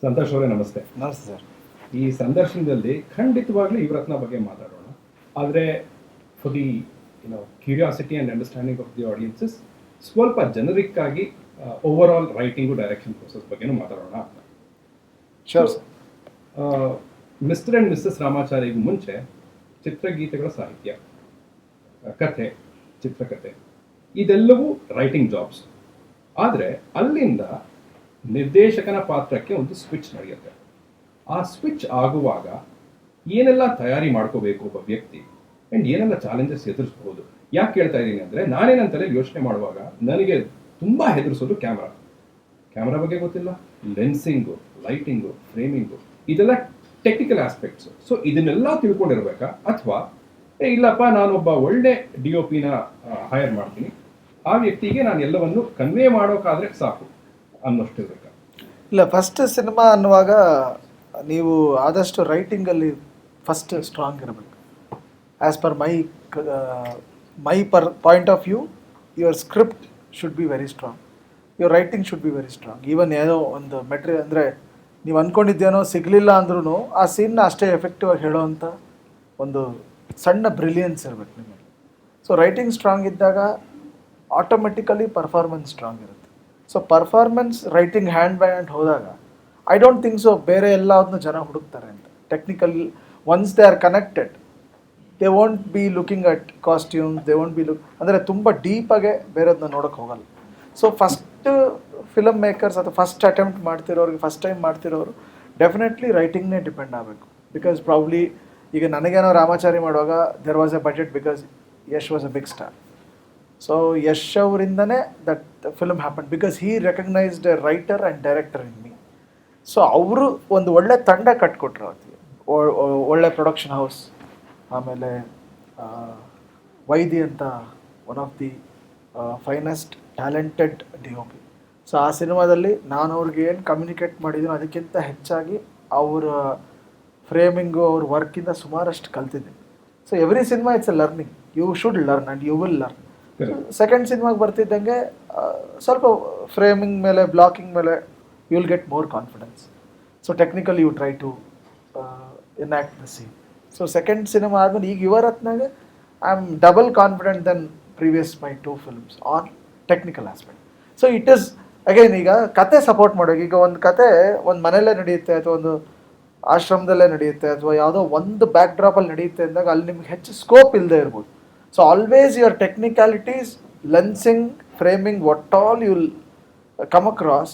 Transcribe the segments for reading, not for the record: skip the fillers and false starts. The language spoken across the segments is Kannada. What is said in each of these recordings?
ಸಂತೋಷ್ ಅವರೇ ನಮಸ್ತೆ. ನಮಸ್ತೆ ಸರ್. ಈ ಸಂದರ್ಶನದಲ್ಲಿ ಖಂಡಿತವಾಗ್ಲೂ ಯುವರತ್ನ ಬಗ್ಗೆ ಮಾತಾಡೋಣ. ಆದರೆ for the curiosity and understanding of the audiences ಸ್ವಲ್ಪ ಜನರಿಕ್ ಆಗಿ overall writing direction process ಬಗ್ಗೆನೂ ಮಾತಾಡೋಣ ಅಂತ. Sure sir. Mister and missus ರಾಮಾಚಾರಿಗೂ ಮುಂಚೆ ಚಿತ್ರಗೀತೆಗಳ ಸಾಹಿತ್ಯ, ಕಥೆ, ಚಿತ್ರಕಥೆ ಇದೆಲ್ಲವೂ ರೈಟಿಂಗ್ ಜಾಬ್ಸ್. ಆದರೆ ಅಲ್ಲಿಂದ ನಿರ್ದೇಶಕನ ಪಾತ್ರಕ್ಕೆ ಒಂದು ಸ್ವಿಚ್ ನಡೆಯುತ್ತೆ. ಆ ಸ್ವಿಚ್ ಆಗುವಾಗ ಏನೆಲ್ಲ ತಯಾರಿ ಮಾಡ್ಕೋಬೇಕು ಒಬ್ಬ ವ್ಯಕ್ತಿ ಆ್ಯಂಡ್ ಏನೆಲ್ಲ ಚಾಲೆಂಜಸ್ ಎದುರಿಸ್ಬೋದು. ಯಾಕೆ ಕೇಳ್ತಾ ಇದ್ದೀನಿ ಅಂದರೆ, ನಾನೇನಂತಲೇ ಯೋಚನೆ ಮಾಡುವಾಗ ನನಗೆ ತುಂಬ ಹೆದರಿಸೋದು ಕ್ಯಾಮ್ರಾ ಬಗ್ಗೆ ಗೊತ್ತಿಲ್ಲ, ಲೆನ್ಸಿಂಗು, ಲೈಟಿಂಗು, ಫ್ರೇಮಿಂಗು, ಇದೆಲ್ಲ ಟೆಕ್ನಿಕಲ್ ಆಸ್ಪೆಕ್ಟ್ಸು. ಸೊ ಇದನ್ನೆಲ್ಲ ತಿಳ್ಕೊಂಡಿರ್ಬೇಕಾ, ಅಥವಾ ಇಲ್ಲಪ್ಪ ನಾನೊಬ್ಬ ಒಳ್ಳೆ DOPನ ಹೈರ್ ಮಾಡ್ತೀನಿ, ಆ ವ್ಯಕ್ತಿಗೆ ನಾನು ಎಲ್ಲವನ್ನು ಕನ್ವೆ ಮಾಡೋಕ್ಕಾದರೆ ಸಾಕು ಅನ್ನೋಷ್ಟು ಇರಬೇಕಾ? ಇಲ್ಲ, ಫಸ್ಟ್ ಸಿನಿಮಾ ಅನ್ನುವಾಗ ನೀವು ಆದಷ್ಟು ರೈಟಿಂಗಲ್ಲಿ ಫಸ್ಟ್ ಸ್ಟ್ರಾಂಗ್ ಇರಬೇಕು. As per my point of view, your script should be very strong, your writing should be very strong. Even ಏನೋ ಒಂದು ಮೆಟೀರಿಯಲ್ ಅಂದರೆ ನೀವು ಅಂದ್ಕೊಂಡಿದ್ದೇನೋ ಸಿಗಲಿಲ್ಲ ಅಂದ್ರೂ ಆ ಸೀನ್ನ ಅಷ್ಟೇ ಎಫೆಕ್ಟಿವ್ ಆಗಿ ಹೇಳೋವಂಥ ಒಂದು ಸಣ್ಣ ಬ್ರಿಲಿಯನ್ಸ್ ಇರಬೇಕು ನಿಮಗೆ. ಸೊ ರೈಟಿಂಗ್ ಸ್ಟ್ರಾಂಗ್ ಇದ್ದಾಗ ಆಟೋಮೆಟಿಕಲಿ ಪರ್ಫಾರ್ಮೆನ್ಸ್ ಸ್ಟ್ರಾಂಗ್ ಇರುತ್ತೆ. So performance writing hand by hand ಹೋದಾಗ ಐ ಡೋಂಟ್ ಥಿಂಕ್ ಸೊ ಬೇರೆ ಎಲ್ಲದನ್ನು ಜನ ಹುಡುಕ್ತಾರೆ ಅಂತ. Technical ones they are connected, they won't be looking at costumes, they won't be ಅಂದರೆ ತುಂಬ ಡೀಪಾಗೆ ಬೇರೆದನ್ನ ನೋಡೋಕ್ಕೆ ಹೋಗಲ್ಲ. ಸೊ ಫಸ್ಟ್ ಫಿಲಮ್ ಮೇಕರ್ಸ್ ಅಥವಾ ಫಸ್ಟ್ ಅಟೆಂಪ್ಟ್ ಮಾಡ್ತಿರೋರಿಗೆ, ಫಸ್ಟ್ ಟೈಮ್ ಮಾಡ್ತಿರೋರು ಡೆಫಿನೆಟ್ಲಿ ರೈಟಿಂಗ್ನೇ ಡಿಪೆಂಡ್ ಆಗಬೇಕು. ಬಿಕಾಸ್ ಪ್ರಾಬ್ಲಿ ಈಗ ನನಗೇನೋ ರಾಮಾಚಾರಿ ಮಾಡುವಾಗ there was a budget because Yash was a big star. So Yash ಅವರಿಂದನೇ that film happen because he recognised a writer and director in me. So ಅವರು ಒಂದು ಒಳ್ಳೆ ತಂಡ ಕಟ್ಕೊಟ್ರು ಅವತ್ತಿಗೆ, ಒಳ್ಳೆ ಪ್ರೊಡಕ್ಷನ್ ಹೌಸ್, ಆಮೇಲೆ ವೈದಿ ಅಂತ one of the finest talented DOP. So ಆ ಸಿನಿಮಾದಲ್ಲಿ ನಾನು ಅವ್ರಿಗೆ ಏನು ಕಮ್ಯುನಿಕೇಟ್ ಮಾಡಿದ್ದೀನಿ ಅದಕ್ಕಿಂತ ಹೆಚ್ಚಾಗಿ ಅವರ ಫ್ರೇಮಿಂಗು, ಅವ್ರ ವರ್ಕಿಂದ ಸುಮಾರಷ್ಟು ಕಲ್ತಿದ್ದೀನಿ. So every cinema it's a learning, you should learn and you will learn. Second ಸಿನಿಮಾಗೆ ಬರ್ತಿದ್ದಂಗೆ ಸ್ವಲ್ಪ ಫ್ರೇಮಿಂಗ್ ಮೇಲೆ, ಬ್ಲಾಕಿಂಗ್ ಮೇಲೆ you will get more confidence. So technically you try to enact the scene. So second cinema ಆದಮೇಲೆ ಈಗ ಯುವರತ್ನಾಗೆ I am double confident then previous my 2 films on technical aspect. So it is again, ಈಗ ಕತೆ ಸಪೋರ್ಟ್ ಮಾಡೋದು, ಈಗ ಒಂದು ಕತೆ ಒಂದು ಮನೆಯಲ್ಲೇ ನಡೆಯುತ್ತೆ ಅಥವಾ ಒಂದು ಆಶ್ರಮದಲ್ಲೇ ನಡೆಯುತ್ತೆ ಅಥವಾ ಯಾವುದೋ ಒಂದು ಬ್ಯಾಕ್ ಡ್ರಾಪಲ್ಲಿ ನಡೆಯುತ್ತೆ ಅಂದಾಗ ಅಲ್ಲಿ ನಿಮ್ಗೆ ಹೆಚ್ಚು ಸ್ಕೋಪ್ ಇಲ್ಲದೆ ಇರ್ಬೋದು. So always your technicalities, lensing, framing, what all you will come across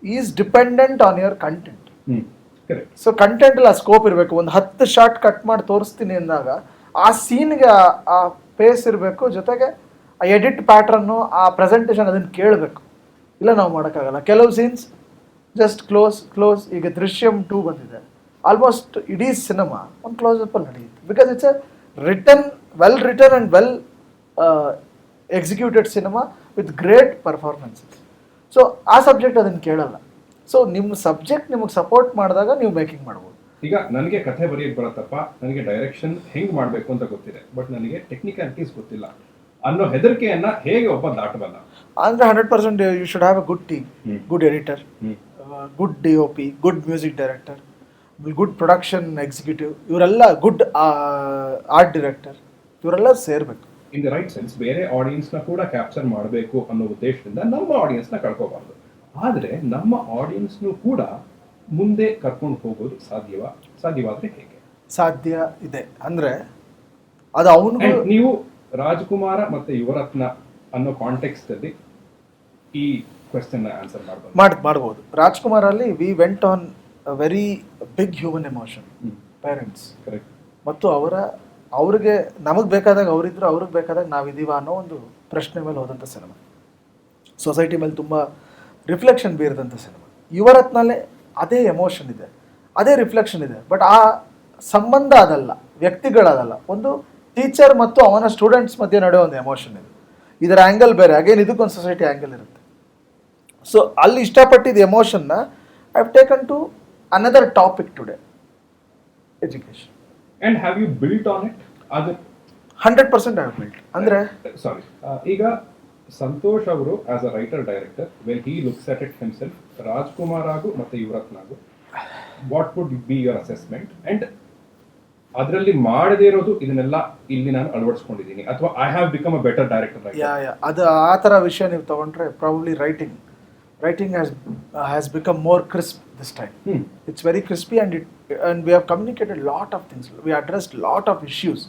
is dependent on your content. So ಕಂಟೆಂಟಲ್ಲಿ ಆ ಸ್ಕೋಪ್ ಇರಬೇಕು. ಒಂದು 10 ಶಾರ್ಟ್ ಕಟ್ ಮಾಡಿ ತೋರಿಸ್ತೀನಿ ಅಂದಾಗ ಆ ಸೀನ್ಗೆ ಆ ಪೇಸ್ ಇರಬೇಕು, ಜೊತೆಗೆ ಆ ಎಡಿಟ್ ಪ್ಯಾಟ್ರನ್ನು, ಆ ಪ್ರೆಸೆಂಟೇಷನ್ ಅದನ್ನು ಕೇಳಬೇಕು. ಇಲ್ಲ ನಾವು ಮಾಡೋಕ್ಕಾಗಲ್ಲ. ಕೆಲವು ಸೀನ್ಸ್ ಜಸ್ಟ್ ಕ್ಲೋಸ್. ಈಗ ದೃಶ್ಯಂ 2 ಬಂದಿದೆ, ಆಲ್ಮೋಸ್ಟ್ ಇಡೀ ಸಿನಿಮಾ ಒಂದು ಕ್ಲೋಸಪ್ಪಲ್ಲಿ ನಡೆಯುತ್ತೆ because it's a well written and well executed cinema with great performances. So ಆ ಸಬ್ಜೆಕ್ಟ್ ಅದನ್ನು ಕೇಳಲ್ಲ. ಸೊ ನಿಮ್ಮ ಸಬ್ಜೆಕ್ಟ್ ನಿಮಗೆ ಸಪೋರ್ಟ್ ಮಾಡಿದಾಗ ನೀವು ಮೇಕಿಂಗ್ ಮಾಡ್ಬೋದು. ಈಗ ನನಗೆ ಕಥೆ ಬರೆಯೋಕ್ಕೆ ಬರುತ್ತಪ್ಪ, ನನಗೆ ಡೈರೆಕ್ಷನ್ ಹೆಂಗೆ ಮಾಡಬೇಕು ಅಂತ ಗೊತ್ತಿದೆ, ಬಟ್ ನನಗೆ ಟೆಕ್ನಿಕಾಲಿಟೀಸ್ ಗೊತ್ತಿಲ್ಲ ಅನ್ನೋ ಹೆದರಿಕೆಯನ್ನು ಹೇಗೆ ಒಬ್ಬ ದಾಟಬಲ್ಲ? ಅಂದರೆ 100% you should have a good team, good editor, good DOP, good music director, good production executive, ಇವರೆಲ್ಲ ಗುಡ್ ಆರ್ಟ್ ಡೈರೆಕ್ಟರ್, ಇವರೆಲ್ಲ ಸೇರಬೇಕು. ಇನ್ ದ ರೈಟ್ ಸೆನ್ಸ್ ಬೇರೆ ಆಡಿಯನ್ಸ್ನ ಕೂಡ ಕ್ಯಾಪ್ಚರ್ ಮಾಡಬೇಕು ಅನ್ನೋ ಉದ್ದೇಶದಿಂದ ನಮ್ಮ ಆಡಿಯನ್ಸ್ನ ಕಳ್ಕೋಬಾರ್ದು. ಆದರೆ ನಮ್ಮ ಆಡಿಯನ್ಸ್ನು ಕೂಡ ಮುಂದೆ ಕರ್ಕೊಂಡು ಹೋಗೋದು ಸಾಧ್ಯವಾದರೆ ಹೇಗೆ? ಸಾಧ್ಯ ಇದೆ ಅಂದರೆ ಅದು ಅವನಿಗೆ. ನೀವು ರಾಜ್ಕುಮಾರ ಮತ್ತು ಯುವರತ್ನ ಅನ್ನೋ ಕಾಂಟೆಕ್ಸ್ಟ್ ಅಲ್ಲಿ ಈ ಕ್ವೆಶ್ಚನ್ ಆನ್ಸರ್ ಮಾಡ್ಬೋದು. ರಾಜ್ಕುಮಾರಲ್ಲಿ we went on a very big human emotion, parents. Correct. ಮತ್ತು ಅವ್ರಿಗೆ ನಮಗೆ ಬೇಕಾದಾಗ ಅವರಿದ್ರು, ಅವ್ರಿಗೆ ಬೇಕಾದಾಗ ನಾವಿದ್ದೀವ ಅನ್ನೋ ಒಂದು ಪ್ರಶ್ನೆ ಮೇಲೆ ಹೋದಂಥ ಸಿನಿಮಾ. ಸೊಸೈಟಿ ಮೇಲೆ ತುಂಬ ರಿಫ್ಲೆಕ್ಷನ್ ಬೀರಿದಂಥ ಸಿನಿಮಾ. ಯುವರತ್ನಲ್ಲೇ ಅದೇ ಎಮೋಷನ್ ಇದೆ, ಅದೇ ರಿಫ್ಲೆಕ್ಷನ್ ಇದೆ. ಬಟ್ ಆ ಸಂಬಂಧ ಅದಲ್ಲ, ವ್ಯಕ್ತಿಗಳದಲ್ಲ. ಒಂದು ಟೀಚರ್ ಮತ್ತು ಅವನ ಸ್ಟೂಡೆಂಟ್ಸ್ ಮಧ್ಯೆ ನಡೆಯೋ ಒಂದು ಎಮೋಷನ್ ಇದೆ. ಇದರ ಆ್ಯಂಗಲ್ ಬೇರೆ, ಅಗೇನ್ ಇದಕ್ಕೊಂದು ಸೊಸೈಟಿ ಆ್ಯಂಗಲ್ ಇರುತ್ತೆ. ಸೊ ಅಲ್ಲಿ ಇಷ್ಟಪಟ್ಟಿದ್ದ ಎಮೋಷನ್ನ I have taken to another topic today, education. And have you built on it? 100% I have built. ಅಂದರೆ ಸಾರಿ, ಈಗ ಸಂತೋಷ್ ಅವರು as a writer director when he looks at it himself, Raajakumara ಆಗು ಮತ್ತು ಯುವರತ್ನಾಗು what would be your assessment and ಅದರಲ್ಲಿ ಮಾಡದೇ ಇರೋದು ಇದನ್ನೆಲ್ಲ ಇಲ್ಲಿ ನಾನು ಅಳವಡಿಸ್ಕೊಂಡಿದ್ದೀನಿ ಅಥವಾ I have become a better director. ಅದು ಆ ಥರ ವಿಷಯ ನೀವು ತಗೊಂಡ್ರೆ probably writing has become more crisp this time. It's very crispy and we have communicated lot of things, we addressed lot of issues.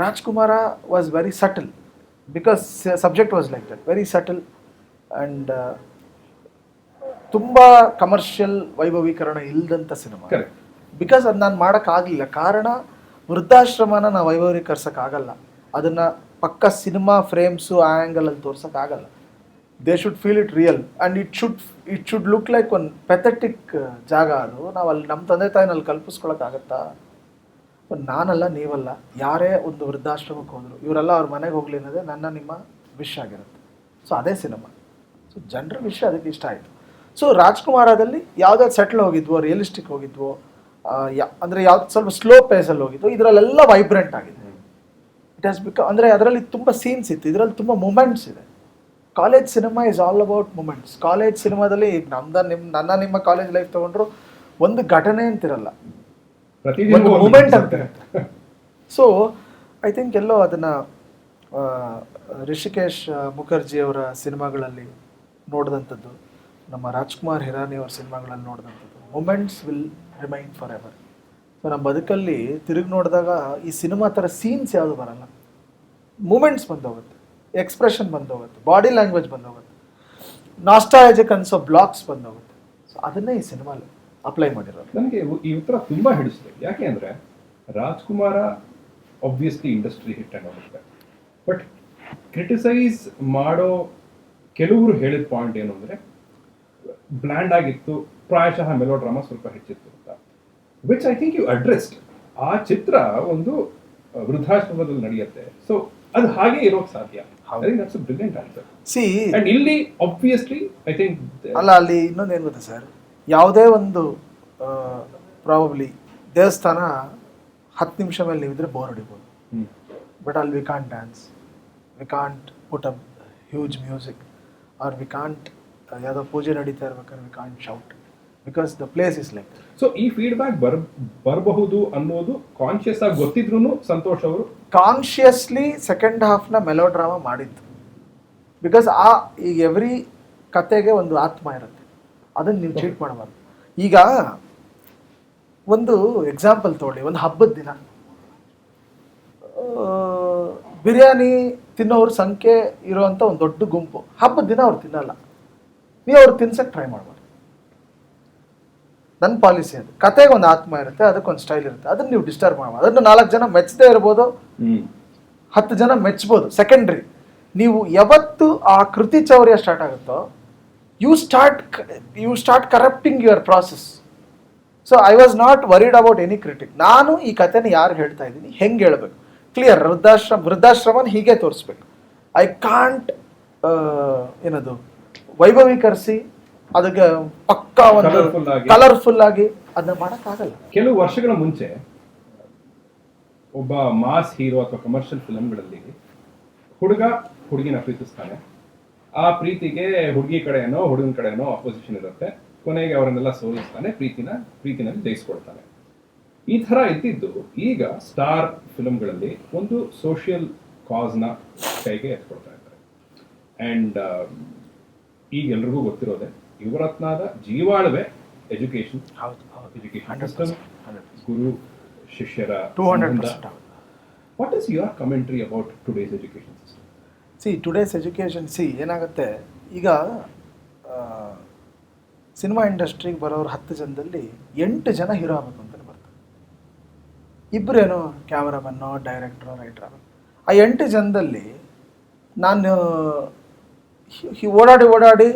Raajakumara was very subtle because subject was like that, very subtle and ತುಂಬ ಕಮರ್ಷಿಯಲ್ ವೈಭವೀಕರಣ ಇಲ್ಲದಂಥ ಸಿನಿಮಾ. ಬಿಕಾಸ್ ಅದು ನಾನು ಮಾಡೋಕ್ಕಾಗಲಿಲ್ಲ, ಕಾರಣ ವೃದ್ಧಾಶ್ರಮನ ನಾವು ವೈಭವೀಕರಿಸೋಕ್ಕಾಗಲ್ಲ, ಅದನ್ನು ಪಕ್ಕ ಸಿನಿಮಾ ಫ್ರೇಮ್ಸು ಆ ಆ್ಯಂಗಲಲ್ಲಿ ತೋರ್ಸೋಕ್ಕಾಗಲ್ಲ. They should feel it real and it should look like ಒಂದು ಪೆಥೆಟಿಕ್ ಜಾಗ. ಅದು ನಾವು ಅಲ್ಲಿ ನಮ್ಮ ತಂದೆ ತಾಯಿನಲ್ಲಿ ಕಲ್ಪಿಸ್ಕೊಳಕ್ಕಾಗತ್ತಾ? ನಾನಲ್ಲ, ನೀವಲ್ಲ, ಯಾರೇ ಒಂದು ವೃದ್ಧಾಶ್ರಮಕ್ಕೆ ಹೋದರು ಇವರೆಲ್ಲ ಅವ್ರ ಮನೆಗೆ ಹೋಗಲಿ ಅನ್ನೋದೇ ನನ್ನ ನಿಮ್ಮ ವಿಶ್ ಆಗಿರುತ್ತೆ. ಸೊ ಅದೇ ಸಿನಿಮಾ. ಸೊ ಜನರ ವಿಷಯ ಅದಕ್ಕೆ ಇಷ್ಟ ಆಯಿತು. ಸೊ ರಾಜ್ಕುಮಾರದಲ್ಲಿ ಯಾವುದಾದ್ರು ಸೆಟ್ಲ್ ಹೋಗಿದ್ವೋ, ರಿಯಲಿಸ್ಟಿಕ್ ಹೋಗಿದ್ವೋ, ಅಂದರೆ ಯಾವ್ದು ಸ್ವಲ್ಪ ಸ್ಲೋ ಪೇಸಲ್ಲಿ ಹೋಗಿದ್ವೋ, ಇದರಲ್ಲೆಲ್ಲ ವೈಬ್ರೆಂಟ್ ಆಗಿದೆ. ಇಟ್ ಹ್ಯಾಸ್ ಬಿಕಮ್, ಅಂದರೆ ಅದರಲ್ಲಿ ತುಂಬ ಸೀನ್ಸ್ ಇತ್ತು, ಇದರಲ್ಲಿ ತುಂಬ ಮೂಮೆಂಟ್ಸ್ ಇದೆ. College cinema is all about moments. College ಸಿನಿಮಾದಲ್ಲಿ ಈಗ ನನ್ನ ನಿಮ್ಮ ಕಾಲೇಜ್ ಲೈಫ್ ತೊಗೊಂಡ್ರು ಒಂದು ಘಟನೆ ಅಂತಿರಲ್ಲ, ಒಂದು ಮೂಮೆಂಟ್ ಅಂತಿರುತ್ತೆ. ಸೊ ಐ ಥಿಂಕ್ ಎಲ್ಲೋ ಅದನ್ನು ರಿಷಿಕೇಶ್ ಮುಖರ್ಜಿ ಅವರ ಸಿನಿಮಾಗಳಲ್ಲಿ ನೋಡಿದಂಥದ್ದು, ನಮ್ಮ ರಾಜ್ಕುಮಾರ್ ಹಿರಾನಿ ಅವ್ರ ಸಿನಿಮಾಗಳಲ್ಲಿ ನೋಡಿದಂಥದ್ದು, moments will remain forever. So ನಮ್ಮ ಬದುಕಲ್ಲಿ ತಿರುಗಿ ನೋಡಿದಾಗ ಈ ಸಿನಿಮಾ ಥರ ಸೀನ್ಸ್ ಯಾವುದು ಬರಲ್ಲ, ಮೂಮೆಂಟ್ಸ್ ಬಂದೋಗುತ್ತೆ, ಎಕ್ಸ್ಪ್ರೆಷನ್ ಬಂದೋಗುತ್ತೆ, ಬಾಡಿ ಲ್ಯಾಂಗ್ವೇಜ್ ಬಂದೋಗುತ್ತೆ, ನಾಸ್ಟಾಲಜಿಕ್ ಅನ್ಸೋ ಬ್ಲಾಕ್ಸ್ ಬಂದೋಗುತ್ತೆ. ಸೊ ಅದನ್ನೇ ಈ ಸಿನಿಮಾಲಿ ಅಪ್ಲೈ ಮಾಡಿರೋದು. ನನಗೆ ಈ ಉತ್ತರ ತುಂಬ ಹಿಡಿಸ್ತದೆ. ಯಾಕೆ ಅಂದರೆ ರಾಜ್ಕುಮಾರ ಆಬ್ವಿಯಸ್ಲಿ ಇಂಡಸ್ಟ್ರಿ ಹಿಟ್ ಅನ್ನೋಗುತ್ತೆ, ಬಟ್ ಕ್ರಿಟಿಸೈಸ್ ಮಾಡೋ ಕೆಲವರು ಹೇಳಿದ ಪಾಯಿಂಟ್ ಏನು ಅಂದರೆ ಬ್ಲ್ಯಾಂಡ್ ಆಗಿತ್ತು, ಪ್ರಾಯಶಃ ಮೆಲೋ ಡ್ರಾಮಾ ಸ್ವಲ್ಪ ಹೆಚ್ಚಿತ್ತು ಅಂತ, which I think you addressed. ಆ ಚಿತ್ರ ಒಂದು ವೃದ್ಧಾಶ್ರಮದಲ್ಲಿ ನಡೆಯುತ್ತೆ, ಸೊ ಅದು ಹಾಗೆ ಇರೋಕ್ಕೆ ಸಾಧ್ಯ. That's a brilliant answer. C and ಇಲ್ಲಿ ಆಬ್ವಿಯಸ್ಲಿ ಐ ಥಿಂಕ್ ಅಲ್ಲ, ಅಲ್ಲಿ ಇನ್ನೊಂದು ಏನು ಗೊತ್ತಾ ಸರ್, ಯಾವುದೇ ಒಂದು ಪ್ರಾಬಬ್ಲಿ ದೇವಸ್ಥಾನ 10 ನಿಮಿಷ ಮೇಲೆ ನೀವಿದ್ರೆ ಬೋರ್ ಹೊಡಿಬೋದು, ಬಟ್ ಅಲ್ಲಿ we can't dance, we can't put up huge music, or we can't ಯಾವುದೋ ಪೂಜೆ ನಡೀತಾ ಇರ್ಬೇಕಾದ್ರೆ we can't shout, because the place is like. So ಈ ಫೀಡ್ಬ್ಯಾಕ್ ಬರಬಹುದು ಅನ್ನೋದು ಕಾನ್ಶಿಯಸ್ ಆಗಿ ಗೊತ್ತಿದ್ರು ಸಂತೋಷ್ ಅವರು ಕಾನ್ಶಿಯಸ್ಲಿ ಸೆಕೆಂಡ್ ಹಾಫ್ನ ಮೆಲೋ ಡ್ರಾಮಾ ಮಾಡಿದ್ದು. ಬಿಕಾಸ್ ಈಗ ಎವ್ರಿ ಕತೆಗೆ ಒಂದು ಆತ್ಮ ಇರುತ್ತೆ, ಅದನ್ನು ನೀವು ಚೀಟ್ ಮಾಡಬಾರ್ದು. ಈಗ ಒಂದು ಎಕ್ಸಾಂಪಲ್ ತೊಗೊಳ್ಳಿ, ಒಂದು ಹಬ್ಬದ ದಿನ ಬಿರಿಯಾನಿ ತಿನ್ನೋರು ಸಂಖ್ಯೆ ಇರೋವಂಥ ಒಂದು ದೊಡ್ಡ ಗುಂಪು, ಹಬ್ಬದ ದಿನ ಅವ್ರು ತಿನ್ನಲ್ಲ, ನೀವು ಅವ್ರು ತಿನ್ಸಕ್ಕೆ ಟ್ರೈ ಮಾಡ್ಬಾರ್ದು. ನನ್ನ ಪಾಲಿಸಿ ಅದು. ಕತೆಗೆ ಒಂದು ಆತ್ಮ ಇರುತ್ತೆ, ಅದಕ್ಕೊಂದು ಸ್ಟೈಲ್ ಇರುತ್ತೆ, ಅದನ್ನು ನೀವು ಡಿಸ್ಟರ್ಬ್ ಮಾಡಬಾರ್ದು. ಅದನ್ನು 4 ಜನ ಮೆಚ್ಚದೇ ಇರ್ಬೋದು, 10 ಜನ ಮೆಚ್ಬೋದು, ಸೆಕೆಂಡ್ರಿ. ನೀವು ಯಾವತ್ತು ಆ ಕೃತಿ ಚೌರ್ಯ ಸ್ಟಾರ್ಟ್ ಆಗುತ್ತೋ you start corrupting your process. So I was not worried about any critic. ನಾನು ಈ ಕಥೆನ ಯಾರು ಹೇಳ್ತಾ ಇದ್ದೀನಿ, ಹೆಂಗೆ ಹೇಳಬೇಕು, ಕ್ಲಿಯರ್. ವೃದ್ಧಾಶ್ರಮನ ಹೀಗೆ ತೋರಿಸ್ಬೇಕು. ಐ ಕಾಂಟ್ ಏನದು ವೈಭವೀಕರಿಸಿ ಅದಕ್ಕೆ ಪಕ್ಕಾ ಒಂದು ಕಲರ್ಫುಲ್ ಆಗಿ ಅದನ್ನ ಮಾಡೋಕ್ಕಾಗಲ್ಲ. ಕೆಲವು ವರ್ಷಗಳ ಮುಂಚೆ ಒಬ್ಬ ಮಾಸ್ ಹೀರೋ ಅಥವಾ ಕಮರ್ಷಿಯಲ್ ಫಿಲಮ್ಗಳಲ್ಲಿ ಹುಡುಗ ಹುಡುಗಿನ ಪ್ರೀತಿಸ್ತಾನೆ, ಆ ಪ್ರೀತಿಗೆ ಹುಡುಗಿ ಕಡೆಯೋ ಹುಡುಗನ ಕಡೆಯೋ ಅಪೋಸಿಷನ್ ಇರುತ್ತೆ, ಕೊನೆಗೆ ಅವರನ್ನೆಲ್ಲ ಸೋಲಿಸ್ತಾನೆ, ಪ್ರೀತಿನಲ್ಲಿ ಜಯಿಸ್ಕೊಳ್ತಾನೆ. ಈ ಥರ ಇದ್ದಿದ್ದು ಈಗ ಸ್ಟಾರ್ ಫಿಲಮ್ಗಳಲ್ಲಿ ಒಂದು ಸೋಷಿಯಲ್ ಕಾಸ್ನ ಕೈಗೆ ಎತ್ಕೊಳ್ತಾ ಇದ್ದಾರೆ. ಆ್ಯಂಡ್ ಈಗ ಎಲ್ರಿಗೂ ಗೊತ್ತಿರೋದೆ ಯುವರತ್ನದ ಜೀವಾಳವೇ ಎಜುಕೇಶನ್ ಸಿಸ್ಟಮ್, ಗುರು ಶಿಷ್ಯರ. What is your commentary about today's education system? Today's education ಏನಾಗುತ್ತೆ, ಈಗ ಸಿನಿಮಾ ಇಂಡಸ್ಟ್ರಿಗೆ ಬರೋರು 10 ಜನದಲ್ಲಿ 8 ಜನ ಹೀರೋ ಆಗಬೇಕು ಅಂತಲೇ ಬರ್ತಾರೆ, ಇಬ್ಬರೇನೋ ಕ್ಯಾಮರಾಮನ್ನೋ ಡೈರೆಕ್ಟ್ರೋ ರೈಟ್ರ್ ಆಗಬೇಕು. ಆ 8 ಜನದಲ್ಲಿ ನಾನು ಓಡಾಡಿ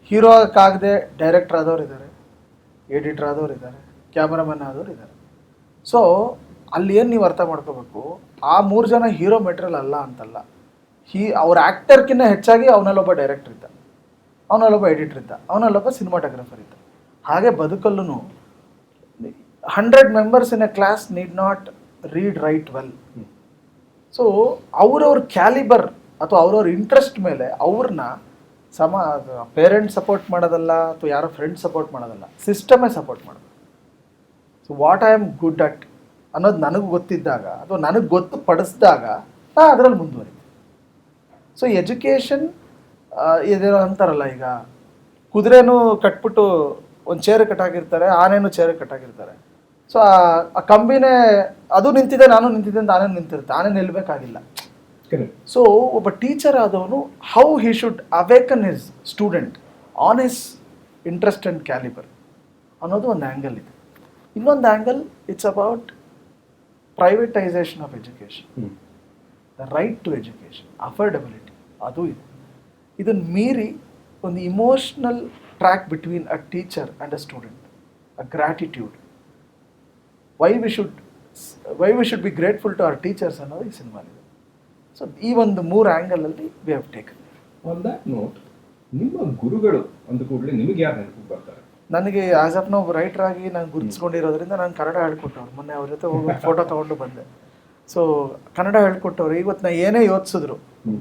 ಹೀರೋ ಆಗದೆ ಡೈರೆಕ್ಟರ್ ಆದವ್ರು ಇದ್ದಾರೆ, ಎಡಿಟರ್ ಆದವ್ರು ಇದ್ದಾರೆ, ಕ್ಯಾಮರಾಮನ್ ಆದವ್ರು ಇದ್ದಾರೆ. ಸೊ ಅಲ್ಲಿ ಏನು ನೀವು ಅರ್ಥ ಮಾಡ್ಕೋಬೇಕು, ಆ 3 ಜನ ಹೀರೋ ಮೆಟೀರಿಯಲ್ ಅಲ್ಲ ಅಂತಲ್ಲ, ಅವ್ರ ಆ್ಯಕ್ಟರ್ಗಿಂತ ಹೆಚ್ಚಾಗಿ ಅವನಲ್ಲೊಬ್ಬ ಡೈರೆಕ್ಟರ್ ಇದ್ದ, ಅವನಲ್ಲೊಬ್ಬ ಎಡಿಟರ್ ಇದ್ದ, ಅವನಲ್ಲೊಬ್ಬ ಸಿನಿಮಾಟೋಗ್ರಫರ್ ಇದ್ದ. ಹಾಗೆ ಬದುಕಲ್ಲೂ 100 members in a class need not read write well. So ಅವ್ರವ್ರ ಕ್ಯಾಲಿಬರ್ ಅಥವಾ ಅವ್ರವ್ರ ಇಂಟ್ರೆಸ್ಟ್ ಮೇಲೆ ಅವ್ರನ್ನ ಪೇರೆಂಟ್ಸ್ ಸಪೋರ್ಟ್ ಮಾಡೋದಲ್ಲ ಅಥವಾ ಯಾರೋ ಫ್ರೆಂಡ್ಸ್ ಸಪೋರ್ಟ್ ಮಾಡೋದಲ್ಲ, ಸಿಸ್ಟಮೇ ಸಪೋರ್ಟ್ ಮಾಡೋದು. So what I am good at ಅನ್ನೋದು ನನಗೆ ಗೊತ್ತಿದ್ದಾಗ ಅಥವಾ ನನಗೆ ಗೊತ್ತು ಪಡಿಸಿದಾಗ ನಾ ಅದರಲ್ಲಿ ಮುಂದುವರಿತೀನಿ. ಸೊ ಎಜುಕೇಷನ್ ಇದೇನೋ ಅಂತಾರಲ್ಲ, ಈಗ ಕುದುರೆನೂ ಕಟ್ಬಿಟ್ಟು ಒಂದು ಚೇರ್ ಕಟ್ಟಾಕಿರ್ತಾರೆ, ಆನೆನೂ ಚೇರ್ ಕಟ್ಟಾಕಿರ್ತಾರೆ. ಸೊ ಆ ಕಂಬಿನೇ ಅದು ನಿಂತಿದೆ, ನಾನು ನಿಂತಿದ್ದೆ ಅಂತ ಆನೆ ನಿಂತಿರುತ್ತೆ, ಆನೆ ನಿಲ್ಲಬೇಕಾಗಿಲ್ಲ. ಸೊ ಒಬ್ಬ ಟೀಚರ್ ಆದವನು how he should awaken his student on his interest and calibre ಅನ್ನೋದು ಒಂದು ಆ್ಯಂಗಲ್ ಇದೆ. ಇನ್ನೊಂದು angle it's about privatisation of education, the right to education, affordability ಅದು ಇದೆ. ಇದನ್ನು ಮೀರಿ ಒಂದು emotional track between a teacher and a student, a gratitude, why we should be grateful to our teachers ಅನ್ನೋದು ಈ ಸಿನಿಮಾಲಿದೆ. ಸೊ ಈ ಒಂದು 3 ಆ್ಯಂಗಲಲ್ಲಿ we have taken. On that note, ನಿಮ್ಮ ಗುರುಗಳು ಅಂದ ಕೂಡಲೇ ನಿಮಗೆ ಯಾರು ನೆನಪಿಗೆ ಬರ್ತಾರೆ? ನನಗೆ ಆಸ್ ಆಫ್ ನಾವು ರೈಟರ್ ಆಗಿ ನಾನು ಗುರುತಿಸ್ಕೊಂಡಿರೋದ್ರಿಂದ ನಾನು ಕನ್ನಡ ಹೇಳ್ಕೊಟ್ಟವ್ರು. ಮೊನ್ನೆ ಅವ್ರ ಜೊತೆ ಹೋಗಿ ಫೋಟೋ ತೊಗೊಂಡು ಬಂದೆ. ಸೊ ಕನ್ನಡ ಹೇಳ್ಕೊಟ್ಟವ್ರು. ಇವತ್ತು ನಾ ಏನೇ ಯೋಚಿಸಿದ್ರು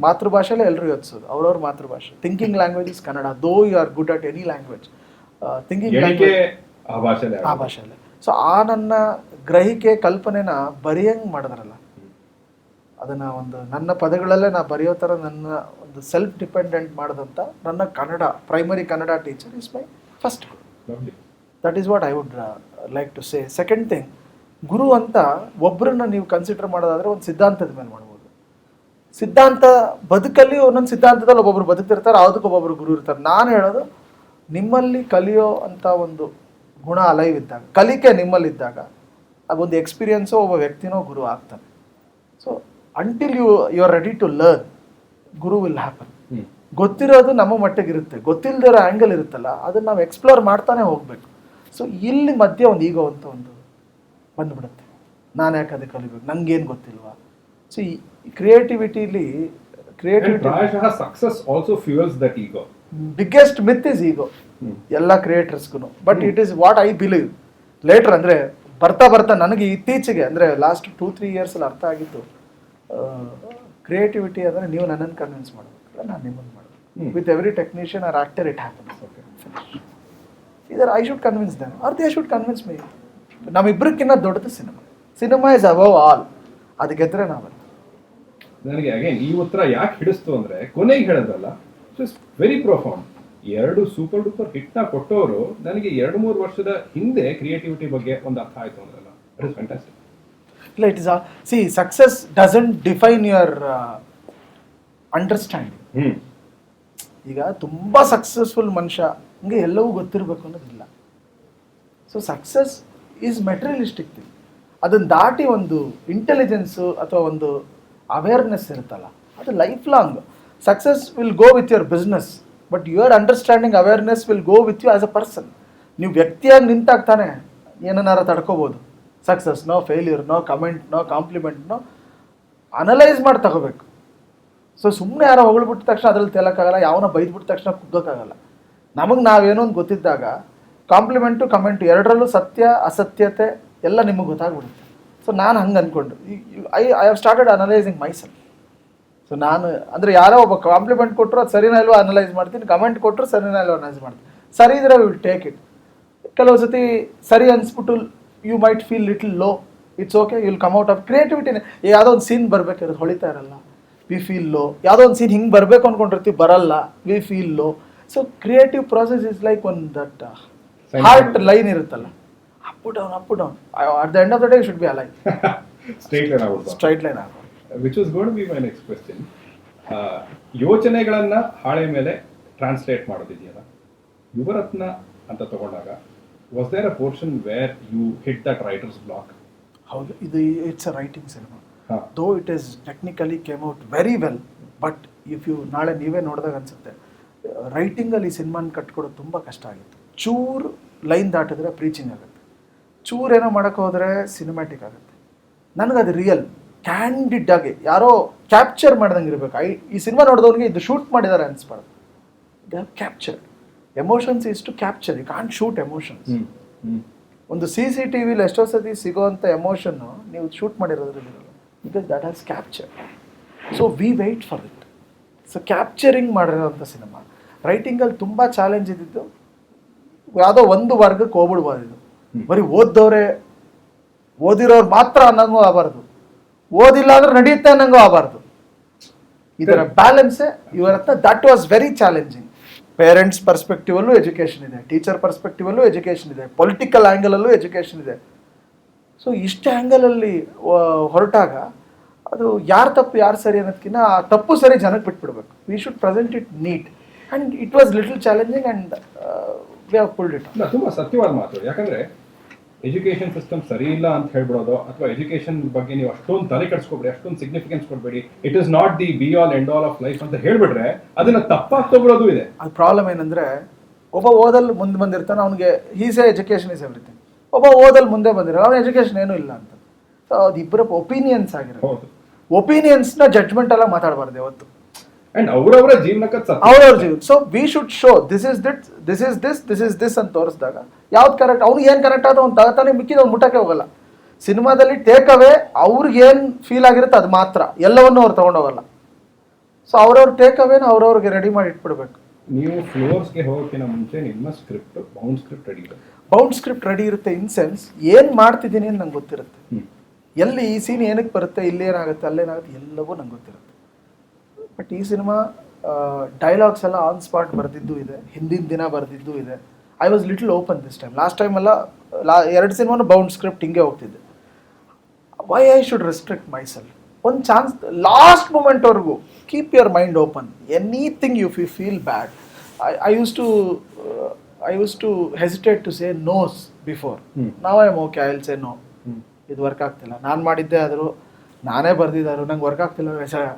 ಮಾತೃಭಾಷೆಲೇ ಎಲ್ಲರೂ ಯೋಚಿಸೋದು, ಅವ್ರವ್ರ ಮಾತೃಭಾಷೆ. Thinking language is Kannada, though you are good at any language, thinking language ಆ ಭಾಷೆಯಲ್ಲೇ. ಸೊ ಆ ನನ್ನ ಗ್ರಹಿಕೆ ಕಲ್ಪನೆನ ಬರೆಯಂಗೆ ಮಾಡಿದ್ರಲ್ಲ, ಅದನ್ನು ಒಂದು ನನ್ನ ಪದಗಳಲ್ಲೇ ನಾ ಬರೆಯೋ ಥರ ನನ್ನ ಒಂದು ಸೆಲ್ಫ್ ಡಿಪೆಂಡೆಂಟ್ ಮಾಡಿದಂಥ ನನ್ನ Kannada primary Kannada teacher is my first guru. That is what I would like to say. Second thing, ಗುರು ಅಂತ ಒಬ್ಬರನ್ನ ನೀವು ಕನ್ಸಿಡರ್ ಮಾಡೋದಾದರೆ ಒಂದು ಸಿದ್ಧಾಂತದ ಮೇಲೆ ಮಾಡ್ಬೋದು. ಸಿದ್ಧಾಂತ ಬದುಕಲ್ಲಿ ಒಂದೊಂದು ಸಿದ್ಧಾಂತದಲ್ಲಿ ಒಬ್ಬೊಬ್ರು ಬದುಕ್ತಿರ್ತಾರೆ, ಯಾವುದಕ್ಕೆ ಒಬ್ಬೊಬ್ರು ಗುರು ಇರ್ತಾರೆ. ನಾನು ಹೇಳೋದು, ನಿಮ್ಮಲ್ಲಿ ಕಲಿಯೋ ಅಂಥ ಒಂದು ಗುಣ ಅಲೈವ್ ಇದ್ದಾಗ, ಕಲಿಕೆ ನಿಮ್ಮಲ್ಲಿದ್ದಾಗ, ಅದೊಂದು ಎಕ್ಸ್ಪೀರಿಯನ್ಸು ಒಬ್ಬ ವ್ಯಕ್ತಿನೋ ಗುರು ಆಗ್ತಾನೆ. So until you are ready to learn, guru will happen. ಗೊತ್ತಿರೋದು ನಮ್ಮ ಮಟ್ಟಿಗಿರುತ್ತೆ, ಗೊತ್ತಿಲ್ಲದಿರೋ ಆ್ಯಂಗಲ್ ಇರುತ್ತಲ್ಲ, ಅದನ್ನು ನಾವು ಎಕ್ಸ್ಪ್ಲೋರ್ ಮಾಡ್ತಾನೆ ಹೋಗಬೇಕು. ಸೊ ಇಲ್ಲಿ ಮಧ್ಯೆ ಒಂದು ಈಗೋ ಅಂತ ಒಂದು ಬಂದುಬಿಡುತ್ತೆ, ನಾನು ಯಾಕೆ ಅದಕ್ಕೆ ಕಲಿಬೇಕು, ನಂಗೇನು ಗೊತ್ತಿಲ್ವಾ. ಸೊ ಈ ಕ್ರಿಯೇಟಿವಿಟಿಲಿ success also fuels that ego. Biggest myth is ego ಎಲ್ಲ ಕ್ರಿಯೇಟರ್ಸ್ಗೂ. But it is what I believe later. ಅಂದರೆ ಬರ್ತಾ ಬರ್ತಾ ನನಗೆ ಇತ್ತೀಚೆಗೆ, ಅಂದರೆ ಲಾಸ್ಟ್ 2-3 ಇಯರ್ಸಲ್ಲಿ ಅರ್ಥ ಆಗಿತ್ತು, ಕ್ರಿಯೇಟಿವಿಟಿ ಅಂದರೆ ನೀವು ನನ್ನನ್ನು ಕನ್ವಿನ್ಸ್ ಮಾಡಬೇಕಲ್ಲ, ನಾನು ನಿಮ್ಮನ್ನು ಮಾಡಬೇಕು. With every technician or actor it happens. Either I should convince them or they should convince me. ನಮ್ಮಿಬ್ಬರಕ್ಕಿಂತ ದೊಡ್ಡದು ಸಿನಿಮಾ ಇಸ್ ಅಬವ್ ಆಲ್. ಅದು ಗೆದ್ರೆ ನಾವಲ್ಲ. ನನಗೆ ಅಗೇನ್ ಈ ಉತ್ತರ ಯಾಕೆ ಹಿಡಿಸ್ತು ಅಂದರೆ, ಕೊನೆಗೆ ಹೇಳೋದಲ್ಲ, it's very profound. 2 super duper ಹಿಟ್ನ ಕೊಟ್ಟವರು ನನಗೆ 2-3 ವರ್ಷದ ಹಿಂದೆ ಕ್ರಿಯೇಟಿವಿಟಿ ಬಗ್ಗೆ ಒಂದು ಅರ್ಥ ಆಯಿತು ಅಂದ್ರಲ್ಲ, ಇಟ್ ಇಸ್ ಫ್ಯಾಂಟಾಸ್ಟಿಕ್. ಇಲ್ಲ, it is see success doesn't define your understanding. ಈಗ ತುಂಬ ಸಕ್ಸಸ್ಫುಲ್ ಮನುಷ್ಯ ಹಂಗೆ ಎಲ್ಲವೂ ಗೊತ್ತಿರಬೇಕು ಅನ್ನೋದಿಲ್ಲ. So success is materialistic thing. ಅದನ್ನು ದಾಟಿ ಒಂದು ಇಂಟೆಲಿಜೆನ್ಸು ಅಥವಾ ಒಂದು ಅವೇರ್ನೆಸ್ ಇರುತ್ತಲ್ಲ, ಅದು lifelong. Success will go with your business, but your understanding awareness will go with you as a person. ನೀವು ವ್ಯಕ್ತಿಯಾಗಿ ನಿಂತಾಗ ತಾನೆ ಏನನ್ನಾರ ತಡ್ಕೋಬೋದು. Success no failure, no comment, no compliment, no analyse ಮಾಡಿ ತಗೋಬೇಕು. ಸೊ ಸುಮ್ಮನೆ ಯಾರೋ ಹೊಗಳ್ಬಿಟ್ಟ ತಕ್ಷಣ ಅದ್ರಲ್ಲಿ ತೇಲಕ್ಕಾಗಲ್ಲ, ಯಾವನೋ ಬೈದ್ಬಿಟ್ಟ ತಕ್ಷಣ ಕುಗ್ಗೋಕ್ಕಾಗಲ್ಲ. ನಮಗೆ ನಾವೇನೋ ಒಂದು ಗೊತ್ತಿದ್ದಾಗ ಕಾಂಪ್ಲಿಮೆಂಟು ಕಮೆಂಟು ಎರಡರಲ್ಲೂ ಸತ್ಯ ಅಸತ್ಯತೆ ಎಲ್ಲ ನಿಮಗೆ ಗೊತ್ತಾಗ್ಬಿಡುತ್ತೆ. ಸೊ ನಾನು ಹಂಗೆ ಅಂದ್ಕೊಂಡು I have started analysing my self. So ನಾನು ಅಂದರೆ ಯಾರೋ ಒಬ್ಬ ಕಾಂಪ್ಲಿಮೆಂಟ್ ಕೊಟ್ಟರು ಅದು ಸರಿನಾ ಇಲ್ವೋ ಅನಲೈಸ್ ಮಾಡ್ತೀನಿ, ಕಮೆಂಟ್ ಕೊಟ್ಟರು ಸರಿನಾ ಇಲ್ವೋ ಅನಲೈಸ್ ಮಾಡ್ತೀನಿ. ಸರಿ ಇದ್ರೆ ವಿಲ್ ಟೇಕ್ ಇಟ್. ಕೆಲವು ಸತಿ ಸರಿ ಅನ್ಸ್ಬಿಟ್ಟು you might feel little low, it's okay, you will come out of ಕ್ರಿಯೇಟಿವಿಟಿನೇ. ಯಾವುದೋ ಒಂದು ಸೀನ್ ಬರಬೇಕಿರೋದು ಹೊಳಿತಾ ಇರಲ್ಲ, ವಿ ಫೀಲ್ ಲೋ. ಯಾವುದೋ ಒಂದು ಸೀನ್ ಹಿಂಗೆ ಬರಬೇಕು ಅಂದ್ಕೊಂಡಿರ್ತೀವಿ, ಬರಲ್ಲ, we feel low. So creative process is like one that heart line ಇರುತ್ತಲ್ಲ, up down up down. At the end of the day should be align, straight line ಆಗೋದು. Which was gonna be my next question. ಯೋಚನೆಗಳನ್ನ ಹಾಳೆ ಮೇಲೆ ಟ್ರಾನ್ಸ್ಲೇಟ್ ಮಾಡೋದಿದೆಯಲ್ಲ, ಯುವರತ್ನ ಅಂತ ತಗೊಂಡಾಗ was there a portion where you hit that writer's block? ಹೌದು, ಇದು it's a writing cinema. Though it is technically came out very well, but if you ನಾಳೆ ನೀವೇ ನೋಡಿದಾಗ ಅನಿಸುತ್ತೆ, ರೈಟಿಂಗಲ್ಲಿ ಈ ಸಿನಿಮಾನ ಕಟ್ಕೊಡೋದು ತುಂಬ ಕಷ್ಟ ಆಗಿತ್ತು. ಚೂರು ಲೈನ್ ದಾಟಿದ್ರೆ ಪ್ರೀಚಿಂಗ್ ಆಗುತ್ತೆ, ಚೂರು ಏನೋ ಮಾಡೋಕ್ಕೆ ಹೋದರೆ ಸಿನಿಮ್ಯಾಟಿಕ್ ಆಗುತ್ತೆ. ನನಗದು ರಿಯಲ್ ಕ್ಯಾಂಡಿಡ್ ಆಗಿ ಯಾರೋ ಕ್ಯಾಪ್ಚರ್ ಮಾಡ್ದಂಗೆ ಇರಬೇಕು. ಈ ಸಿನಿಮಾ ನೋಡಿದವ್ರಿಗೆ ಇದು ಶೂಟ್ ಮಾಡಿದ್ದಾರೆ ಅನಿಸ್ಬಾರ್ದು. They have capture emotions is to capture, you can't shoot emotions. ಒಂದು CCTV ಎಷ್ಟೋ ಸತಿ ಸಿಗೋವಂಥ ಎಮೋಷನ್ನು ನೀವು ಶೂಟ್ ಮಾಡಿರೋದ್ರಲ್ಲಿ ಇರಲ್ಲ, because that has capture. So we wait for it. So capturing ಮಾಡಿರೋಂಥ ಸಿನಿಮಾ. ರೈಟಿಂಗಲ್ಲಿ ತುಂಬ ಚಾಲೆಂಜ್ ಇದ್ದಿದ್ದು, ಯಾವುದೋ ಒಂದು ವರ್ಗಕ್ಕೆ ಹೋಗ್ಬಿಡ್ಬೋದು. ಇದು ಬರೀ ಓದ್ದವರೇ ಓದಿರೋರು ಮಾತ್ರ ಅನ್ನಂಗೂ ಆಗಬಾರ್ದು, ಓದಿಲ್ಲ ಅಂದ್ರೆ ನಡೆಯುತ್ತೆ ಅನ್ನಂಗೂ ಆಗಬಾರ್ದು. ಇದರ ಬ್ಯಾಲೆನ್ಸೇ ಇವರ ಹತ್ರ. That was very challenging. Parents perspective ಅಲ್ಲೂ ಎಜುಕೇಷನ್ ಇದೆ, ಟೀಚರ್ ಪರ್ಸ್ಪೆಕ್ಟಿವ್ ಅಲ್ಲೂ ಎಜುಕೇಷನ್ ಇದೆ, ಪೊಲಿಟಿಕಲ್ ಆ್ಯಂಗಲ್ ಅಲ್ಲೂ ಎಜುಕೇಷನ್ ಇದೆ. ಸೊ ಇಷ್ಟು ಆ್ಯಂಗಲಲ್ಲಿ ಹೊರಟಾಗ ಅದು ಯಾರು ತಪ್ಪು ಯಾರು ಸರಿ ಅನ್ನೋದಕ್ಕಿಂತ ಆ ತಪ್ಪು ಸರಿ ಜನಕ್ಕೆ ಬಿಟ್ಬಿಡ್ಬೇಕು. We should present it neat and it was little challenging and we have pulled it. ತುಂಬ ಸತ್ಯವಾದ ಮಾತು. ಯಾಕಂದ್ರೆ ಎಜುಕೇಶನ್ ಸಿಸ್ಟಮ್ ಸರಿ ಇಲ್ಲ ಅಂತ ಹೇಳ್ಬಿಡೋದು, ಅಥವಾ ಎಜುಕೇಶನ್ ಬಗ್ಗೆ ನೀವು ಅಷ್ಟೊಂದು ತಲೆ ಕೆಡಿಸ್ಕೊಬೇಡಿ, ಅಷ್ಟೊಂದು ಸಿಗ್ನಿಫಿಕೆನ್ಸ್ ಕೊಡಬೇಡಿ, it is not the B all end all of life ಅಂತ ಹೇಳ್ಬಿಟ್ರೆ ಅದನ್ನ ತಪ್ಪಾಗಿ ತಗೊಳ್ಳೋದು ಇದೆ. ಅದು ಪ್ರಾಬ್ಲಮ್ ಏನಂದ್ರೆ, ಒಬ್ಬ ಓದಲ್ಲಿ ಮುಂದೆ ಬಂದಿರ್ತಾನೆ, ಅವ್ನಿಗೆ ಈಸೇ ಎಜುಕೇಷನ್ ಇಸ್ ಎವ್ರಿಥಿಂಗ್. ಒಬ್ಬ ಓದಲ್ಲಿ ಮುಂದೆ ಬಂದಿರೋ ಅವ್ನ ಎಜುಕೇಷನ್ ಏನೂ ಇಲ್ಲ ಅಂತ. ಸೊ ಅದು ಇಬ್ಬರ ಒಪಿನಿಯನ್ಸ್ ಆಗಿರೋದು. ಒಪಿನಿಯನ್ಸ್ನ ಜಡ್ಜ್ಮೆಂಟ್ ಎಲ್ಲ ಮಾತಾಡಬಾರ್ದು ಯಾವತ್ತು. ಅಂಡ್ ಅವರವರ ಜೀವನಕ್ಕೆ ಅವ್ರವ್ರ ಜೀವನ. So we should show this is this ಅಂತ ತೋರಿಸಿದಾಗ ಯಾವ್ದು ಕರೆಕ್ಟ್, ಅವ್ನಿಗೆ ಏನು ಕರೆಕ್ಟ್ ಆದ ಅವ್ನು ತಗತಾನೆ, ಮಿಕ್ಕಿದ ಅವ್ನು ಮುಟ್ಟಕ್ಕೆ ಹೋಗಲ್ಲ. ಸಿನಿಮಾದಲ್ಲಿ ಟೇಕ್ ಅವೇ ಅವ್ರಿಗೆ ಏನು ಫೀಲ್ ಆಗಿರುತ್ತೆ ಅದು ಮಾತ್ರ, ಎಲ್ಲವನ್ನೂ ಅವ್ರು ತಗೊಂಡೋಗಲ್ಲ. ಸೊ ಅವ್ರವ್ರ ಟೇಕ್ ಅವೇನ ಅವ್ರವ್ರಿಗೆ ರೆಡಿ ಮಾಡಿ ಇಟ್ಬಿಡ್ಬೇಕು. ನೀವು ಫ್ಲೋರ್ಸ್ಗೆ ಹೋಗೋಕ್ಕಿಂತ ಮುಂಚೆ ನಿಮ್ಮ ಸ್ಕ್ರಿಪ್ಟ್ ಬೌಂಡ್ ಸ್ಕ್ರಿಪ್ಟ್ ರೆಡಿ ಇರುತ್ತೆ. ಬೌಂಡ್ ಸ್ಕ್ರಿಪ್ಟ್ ರೆಡಿ ಇರುತ್ತೆ ಇನ್ ಸೆನ್ಸ್ ಏನು ಮಾಡ್ತಿದ್ದೀನಿ ಅಂತ ನಂಗೆ ಗೊತ್ತಿರುತ್ತೆ. ಎಲ್ಲಿ ಈ ಸೀನ್ ಏನಕ್ಕೆ ಬರುತ್ತೆ, ಇಲ್ಲೇನಾಗುತ್ತೆ, ಅಲ್ಲೇನಾಗುತ್ತೆ, ಎಲ್ಲವೂ ನಂಗೆ ಗೊತ್ತಿರುತ್ತೆ. ಬಟ್ ಈ ಸಿನಿಮಾ ಡೈಲಾಗ್ಸ್ ಎಲ್ಲ ಆನ್ ಸ್ಪಾಟ್ ಬರೆದಿದ್ದು ಇದೆ, ಹಿಂದಿನ ದಿನ ಬರೆದಿದ್ದು ಇದೆ. I was little open this time. Last time ಎಲ್ಲ 2 ಸಿನಿಮಾನು ಬೌಂಡ್ ಸ್ಕ್ರಿಪ್ಟ್ ಹಿಂಗೆ ಹೋಗ್ತಿದ್ದೆ. Why I should restrict myself? ಒಂದು ಚಾನ್ಸ್ ಲಾಸ್ಟ್ ಮೂಮೆಂಟ್ವರೆಗೂ keep your mind open. Anything you feel bad. I use to hesitate to say nos before. Now I am okay, I will say no, ಇದು ವರ್ಕ್ ಆಗ್ತಿಲ್ಲ, ನಾನು ಮಾಡಿದ್ದೆ ಆದರೂ ನಾನೇ ಬರ್ದಿದ್ದಾರು, ನಂಗೆ ವರ್ಕ್ ಆಗ್ತಿಲ್ಲ,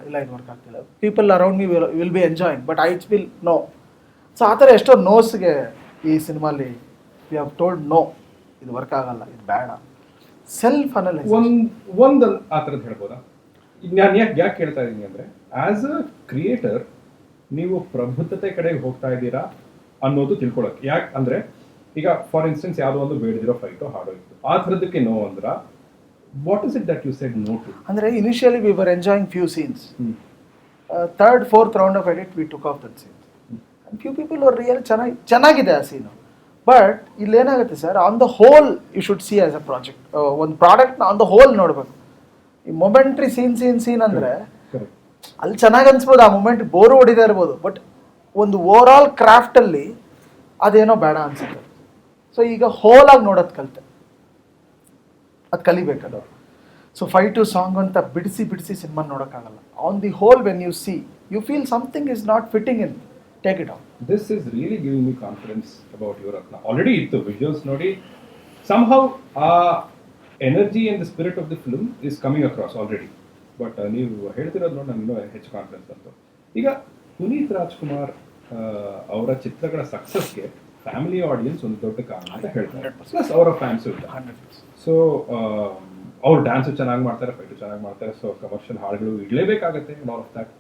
ಇಲ್ಲ ಇದು ವರ್ಕ್ ಆಗ್ತಿಲ್ಲ. People around me will be enjoying, but I will know. So ಆ ಥರ ಎಷ್ಟೋ ನೋಸ್ಗೆ ಈ ಸಿನಿಮಾಲಿ ವಿ ಹ್ಯಾವ್ ಟೋಲ್ಡ್ ನೋ, ಇದು ವರ್ಕ್ ಆಗಲ್ಲ, ಇದು ಬೇಡ. ಸೆಲ್ಫ್ ಅನಲೈಸ್ ಒಂದು ಆ ಥರದ್ದು ಹೇಳ್ಬೋದಾ? ನಾನು ಯಾಕೆ ಹೇಳ್ತಾ ಇದ್ದೀನಿ ಅಂದರೆ, ಆ್ಯಸ್ ಅ ಕ್ರಿಯೇಟರ್ ನೀವು ಪ್ರಬುದ್ಧತೆ ಕಡೆಗೆ ಹೋಗ್ತಾ ಇದ್ದೀರಾ ಅನ್ನೋದು ತಿಳ್ಕೊಳಕ್ಕೆ. ಯಾಕೆ ಅಂದರೆ, ಈಗ ಫಾರ್ ಇನ್ಸ್ಟೆನ್ಸ್ ಯಾವುದೋ ಒಂದು ಬೇಡದಿರೋ ಫೈಟೋ ಹಾಡೋ ಇತ್ತು, ಆ ಥರದಕ್ಕೆ ನೋ ಅಂದ್ರೆ what is it that you said no to? ಅಂದರೆ initially we were enjoying few scenes. Third fourth round of edit we took off that scene. Few people were real ಚೆನ್ನಾಗಿದೆ ಆ ಸೀನು. ಬಟ್ ಇಲ್ಲೇನಾಗುತ್ತೆ sir, on the whole you should see as a project. ಒಂದು ಪ್ರಾಡಕ್ಟ್ನ ಆನ್ ದ ಹೋಲ್ ನೋಡಬೇಕು. ಈ ಮೊಮೆಂಟ್ರಿ ಸೀನ್ ಅಂದರೆ ಅಲ್ಲಿ ಚೆನ್ನಾಗಿ ಅನ್ಸ್ಬೋದು, ಆ ಮೊಮೆಂಟ್ ಬೋರು ಹೊಡಿತಾ ಇರ್ಬೋದು, ಬಟ್ ಒಂದು ಓವರ್ ಆಲ್ ಕ್ರಾಫ್ಟಲ್ಲಿ ಅದೇನೋ ಬೇಡ ಅನ್ಸುತ್ತೆ. ಸೊ ಈಗ ಹೋಲ್ ಆಗಿ ನೋಡೋದು ಕಲಿತೆ, ಅದು ಕಲಿಬೇಕದು. ಸೊ ಫೈಟು ಸಾಂಗ್ ಅಂತ ಬಿಡಿಸಿ ಸಿನಿಮಾ ನೋಡೋಕ್ಕಾಗಲ್ಲ. On the whole when you see you feel something is not fitting in, take it out. This is really giving me confidence about Yuvarathnaa. Already ಇತ್ತು ವಿಜುವಲ್ಸ್ ನೋಡಿ, somehow ಆ energy and the spirit of the film is coming across already. But ನೀವು ಹೇಳ್ತಿರೋದು ನೋಡಿ ನನಗೆ ಇನ್ನೂ ಹೆಚ್ಚು ಕಾನ್ಫಿಡೆನ್ಸ್ ಬಂತು. ಈಗ ಪುನೀತ್ ರಾಜ್ಕುಮಾರ್ ಅವರ ಚಿತ್ರಗಳ ಸಕ್ಸಸ್ಗೆ ಫ್ಯಾಮಿಲಿ ಆಡಿಯನ್ಸ್ ಒಂದು ದೊಡ್ಡ ಕಾರಣ ಅಂತ ಹೇಳ್ತಾರೆ, ಪ್ಲಸ್ ಅವರ ಫ್ಯಾನ್ಸು ಇದ್ದಾರೆ. ಸೊ ಅವ್ರು ಡ್ಯಾನ್ಸು ಚೆನ್ನಾಗಿ ಮಾಡ್ತಾರೆ, ಫೈಟು ಚೆನ್ನಾಗಿ ಮಾಡ್ತಾರೆ, ಸೊ ಕಮರ್ಷಿಯಲ್ ಹಾಡುಗಳು ಇಡಲೇಬೇಕಾಗತ್ತೆ, all of that.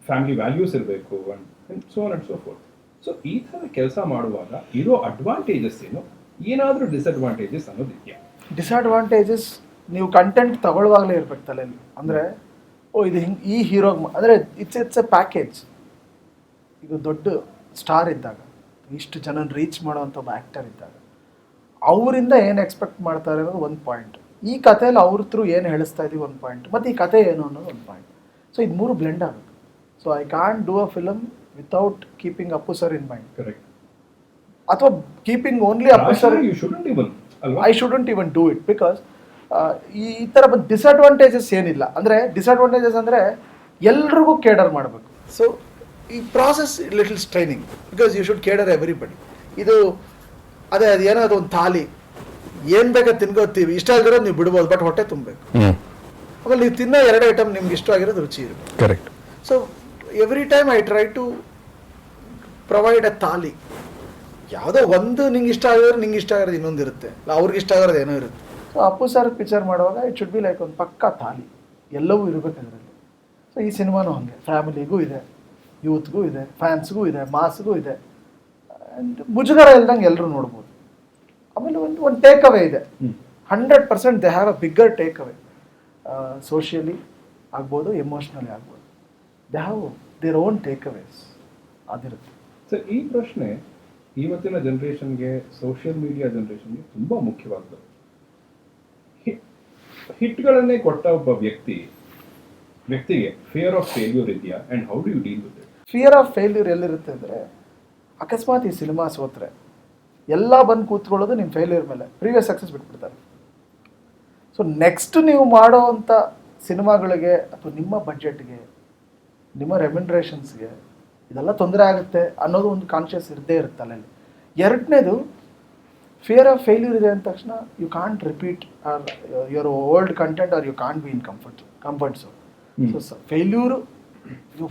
Family values ಇರಬೇಕು and so on and so forth. So ಈ ಥರ ಕೆಲಸ ಮಾಡುವಾಗ ಇರೋ ಅಡ್ವಾಂಟೇಜಸ್ ಏನು, ಏನಾದರೂ ಡಿಸ್ಅಡ್ವಾಂಟೇಜಸ್ ಅನ್ನೋದು ಇದೆಯಾ? ಡಿಸ್ಅಡ್ವಾಂಟೇಜಸ್ ನೀವು ಕಂಟೆಂಟ್ ತಗೊಳ್ಳುವಾಗಲೇ ಇರ್ಬೇಕು ತಲೆಯಲ್ಲಿ. ಅಂದರೆ ಇದು ಹಿಂಗೆ ಈ ಹೀರೋಗೆ ಅಂದರೆ ಇಟ್ಸ್ ಎ ಪ್ಯಾಕೇಜ್. ಈಗ ದೊಡ್ಡ ಸ್ಟಾರ್ ಇದ್ದಾಗ, ಇಷ್ಟು ಜನ ರೀಚ್ ಮಾಡೋವಂಥ ಒಬ್ಬ ಆ್ಯಕ್ಟರ್ ಇದ್ದಾಗ, ಅವರಿಂದ ಏನು ಎಕ್ಸ್ಪೆಕ್ಟ್ ಮಾಡ್ತಾರೆ ಅನ್ನೋದು ಒಂದು ಪಾಯಿಂಟ್. ಈ ಕಥೆಯಲ್ಲಿ ಅವ್ರ ಥ್ರೂ ಏನು ಹೇಳಿಸ್ತಾ ಇದ್ದೀವಿ ಒಂದು ಪಾಯಿಂಟ್, ಮತ್ತು ಈ ಕಥೆ ಏನು ಅನ್ನೋದು ಒಂದು ಪಾಯಿಂಟ್. ಸೊ ಇದು ಮೂರು ಬ್ಲೆಂಡ್ ಆಗುತ್ತೆ. So I can't do a film without keeping Appu sir in mind. Correct. ಅಥವಾ keeping only Appu sir. I shouldn't even do it because ಈ ಥರ ಬಂದು ಡಿಸ್ಅಡ್ವಾಂಟೇಜಸ್ ಏನಿಲ್ಲ. ಅಂದರೆ ಡಿಸ್ಅಡ್ವಾಂಟೇಜಸ್ ಅಂದರೆ ಎಲ್ರಿಗೂ ಕೇಡರ್ ಮಾಡಬೇಕು. ಸೊ ಈ process little straining because you should cater everybody. ಇದು ಅದೇ ಅದು ಏನೋ ಅದು ಒಂದು ಥಾಲಿ, ಏನು ಬೇಕಾದ ತಿನ್ಕೋತೀವಿ, ಇಷ್ಟ ಆಗಿರೋದು ನೀವು ಬಿಡ್ಬೋದು, ಬಟ್ ಹೊಟ್ಟೆ ತುಂಬಬೇಕು. ಆಮೇಲೆ ನೀವು ತಿನ್ನೋ 2 ಐಟಮ್ ನಿಮ್ಗೆ ಇಷ್ಟ ಆಗಿರೋದು ರುಚಿ ಇರಬೇಕು. Correct. So every time I try to provide a thali. ಯಾವುದೋ ಒಂದು ನಿಂಗೆ ಇಷ್ಟ ಆಗಿರೋದು ನಿಂಗೆ ಇಷ್ಟ ಆಗಿರೋದು ಇನ್ನೊಂದು ಇರುತ್ತೆ, ಅವ್ರಿಗೆ ಇಷ್ಟ ಆಗಿರೋದು ಏನೋ ಇರುತ್ತೆ. ಸೊ ಅಪ್ಪು ಸರ್ ಪಿಕ್ಚರ್ ಮಾಡುವಾಗ ಇಟ್ ಶುಡ್ ಬಿ ಲೈಕ್ ಒಂದು ಪಕ್ಕಾ ಥಾಲಿ, ಎಲ್ಲವೂ ಇರಬೇಕು ಅದರಲ್ಲಿ. ಸೊ ಈ ಸಿನಿಮಾನೂ ಹಾಗೆ, ಫ್ಯಾಮಿಲಿಗೂ ಇದೆ, ಯೂತ್ಗೂ ಇದೆ, ಫ್ಯಾನ್ಸ್ಗೂ ಇದೆ, ಮಾಸ್ಗೂ ಇದೆ, ಆ್ಯಂಡ್ ಮುಜುಗರ ಇಲ್ದಂಗೆ ಎಲ್ಲರೂ ನೋಡ್ಬೋದು. ಆಮೇಲೆ ಒಂದು ಟೇಕ್ ಅವೇ ಇದೆ. 100% they have a bigger takeaway. Socially ಆಗ್ಬೋದು, ಎಮೋಷ್ನಲಿ ಆಗ್ಬೋದು, they have their own takeaways ಅದಿರುತ್ತೆ. ಸರ್, ಈ ಪ್ರಶ್ನೆ ಇವತ್ತಿನ ಜನ್ರೇಷನ್ಗೆ, ಸೋಷಿಯಲ್ ಮೀಡಿಯಾ ಜನ್ರೇಷನ್ಗೆ ತುಂಬ ಮುಖ್ಯವಾದ್ದು. ಹಿಟ್ಗಳನ್ನೇ ಕೊಟ್ಟ ಒಬ್ಬ ವ್ಯಕ್ತಿಗೆ ಫಿಯರ್ ಆಫ್ ಫೇಲ್ಯೂರ್ ಇದೆಯಾ and how do you deal with it? Fear of failure ಎಲ್ಲಿರುತ್ತೆ ಅಂದರೆ, ಅಕಸ್ಮಾತ್ ಈ ಸಿನಿಮಾ ಸೋತ್ರೆ ಎಲ್ಲ ಬಂದು ಕೂತ್ಕೊಳ್ಳೋದು ನಿಮ್ಮ ಫೇಲ್ಯೂರ್ ಮೇಲೆ, ಪ್ರೀವಿಯಸ್ ಸಕ್ಸಸ್ ಬಿಟ್ಬಿಡ್ತಾರೆ. ಸೊ ನೆಕ್ಸ್ಟ್ ನೀವು ಮಾಡೋ ಅಂಥ ಸಿನಿಮಾಗಳಿಗೆ ಅಥವಾ ನಿಮ್ಮ ಬಡ್ಜೆಟ್ಗೆ, ನಿಮ್ಮ ರೆಮ್ಯುನರೇಷನ್ಸ್ಗೆ ಇದೆಲ್ಲ ತೊಂದರೆ ಆಗುತ್ತೆ ಅನ್ನೋದು ಒಂದು ಕಾನ್ಷಿಯಸ್ ಇರದೇ ಇರುತ್ತೆ ಅಲ್ಲಿ. ಎರಡನೇದು, ಫಿಯರ್ ಆಫ್ ಫೇಲ್ಯೂರ್ ಇದೆ ಅಂದ ತಕ್ಷಣ you can't repeat your old content or you can't be in comfort zone. So failure